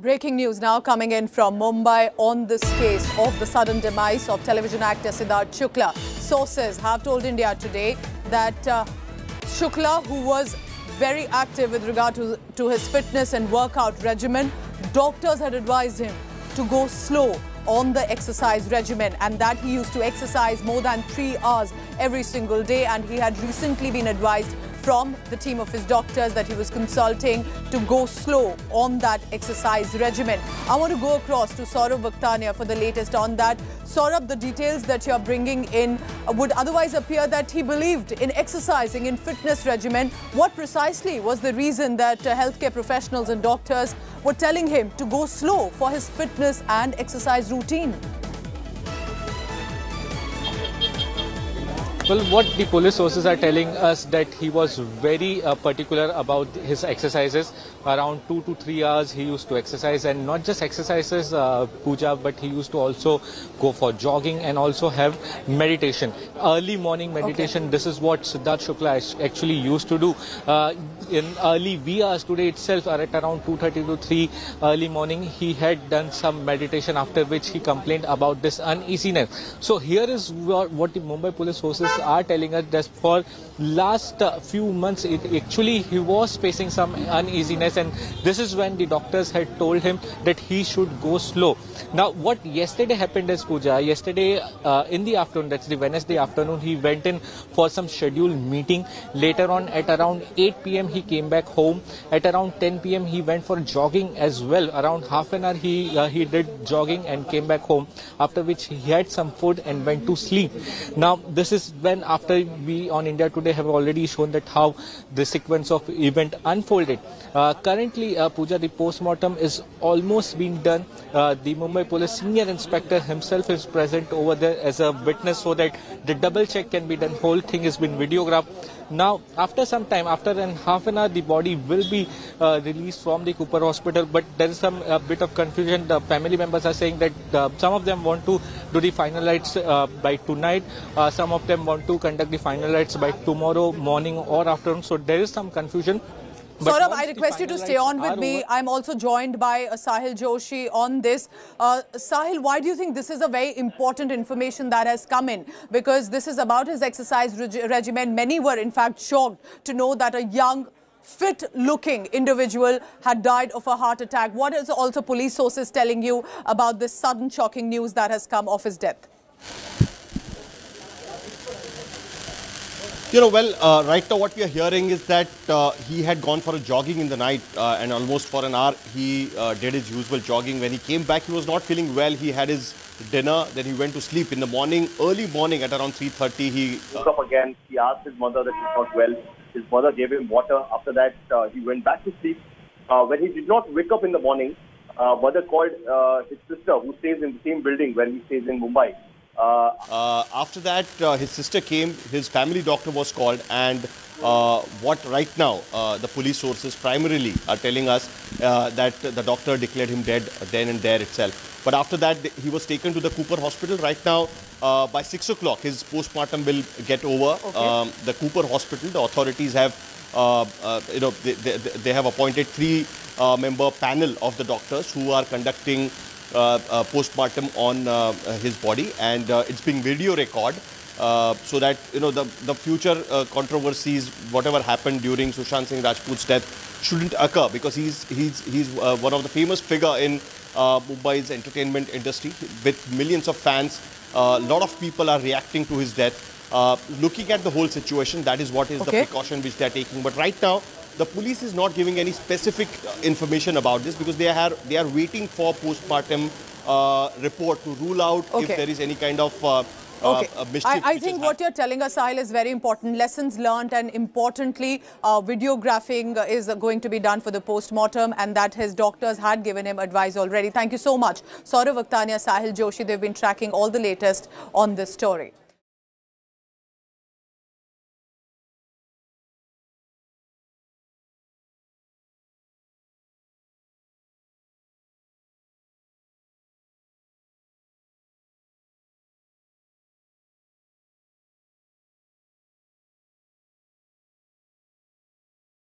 Breaking news now coming in from Mumbai on this case of the sudden demise of television actor Siddharth Shukla. Sources have told India today that Shukla, who was very active with regard to his fitness and workout regimen, doctors had advised him to go slow on the exercise regimen, and that he used to exercise more than 3 hours every single day, and he had recently been advised from the team of his doctors that he was consulting to go slow on that exercise regimen. I want to go across to Saurabh Vakhtania for the latest on that. Saurabh, the details that you're bringing in would otherwise appear that he believed in exercising in fitness regimen. What precisely was the reason that healthcare professionals and doctors were telling him to go slow for his fitness and exercise routine? Well, what the police sources are telling us that he was very particular about his exercises. Around 2 to 3 hours he used to exercise, and not just exercises, Pooja, but he used to also go for jogging and also have meditation. Early morning meditation, okay. This is what Siddharth Shukla actually used to do. In early wee hours today itself, at around 2:30 to 3 early morning, he had done some meditation, after which he complained about this uneasiness. So here is what the Mumbai police sources are telling us, that for last few months actually he was facing some uneasiness, and this is when the doctors had told him that he should go slow. Now what yesterday happened is, Pooja, yesterday in the afternoon, that's the Wednesday afternoon, he went in for some scheduled meeting. Later on at around 8 p.m. he came back home. At around 10 p.m. he went for jogging as well. Around half an hour he did jogging and came back home, after which he had some food and went to sleep. Now this is when, after we on India Today have already shown that how the sequence of event unfolded. Currently, Pooja, the post-mortem is almost being done. The Mumbai Police Senior Inspector himself is present over there as a witness, so that the double check can be done. Whole thing has been videographed. Now, after some time, after half an hour, the body will be released from the Cooper Hospital. But there is some bit of confusion. The family members are saying that some of them want to do the final rites by tonight. Some of them want to conduct the final rites by tomorrow morning or afternoon. So there is some confusion. Saurabh, I request you to stay on with me. I'm also joined by Sahil Joshi on this. Sahil, why do you think this is a very important information that has come in? Because this is about his exercise regimen. Many were in fact shocked to know that a young, fit-looking individual had died of a heart attack. What is also police sources telling you about this sudden shocking news that has come of his death? Right now what we are hearing is that he had gone for a jogging in the night, and almost for an hour he did his usual jogging. When he came back, he was not feeling well. He had his dinner, then he went to sleep. In the morning, early morning at around 3:30, he woke up again. He asked his mother that he's not well. His mother gave him water. After that, he went back to sleep. When he did not wake up in the morning, mother called his sister, who stays in the same building where he stays in Mumbai. After that, his sister came, his family doctor was called, and what right now the police sources primarily are telling us that the doctor declared him dead then and there itself. But after that, he was taken to the Cooper Hospital. Right now, by 6 o'clock, his postmortem will get over. Okay. The Cooper Hospital, the authorities have, they have appointed 3-member panel of the doctors who are conducting postmortem on his body, and it's being video recorded so that the future controversies, whatever happened during Sushant Singh Rajput's death, shouldn't occur, because he's one of the famous figure in Mumbai's entertainment industry with millions of fans. A lot of people are reacting to his death. Looking at the whole situation, that is what is the precaution which they are taking. But right now, the police is not giving any specific information about this, because they are waiting for postmortem report to rule out if there is any kind of mischief. I think what you're telling us, Sahil, is very important. Lessons learned, and importantly, videographing is going to be done for the post-mortem, and that his doctors had given him advice already. Thank you so much. Saurabh Vakhtania, Sahil Joshi, they've been tracking all the latest on this story.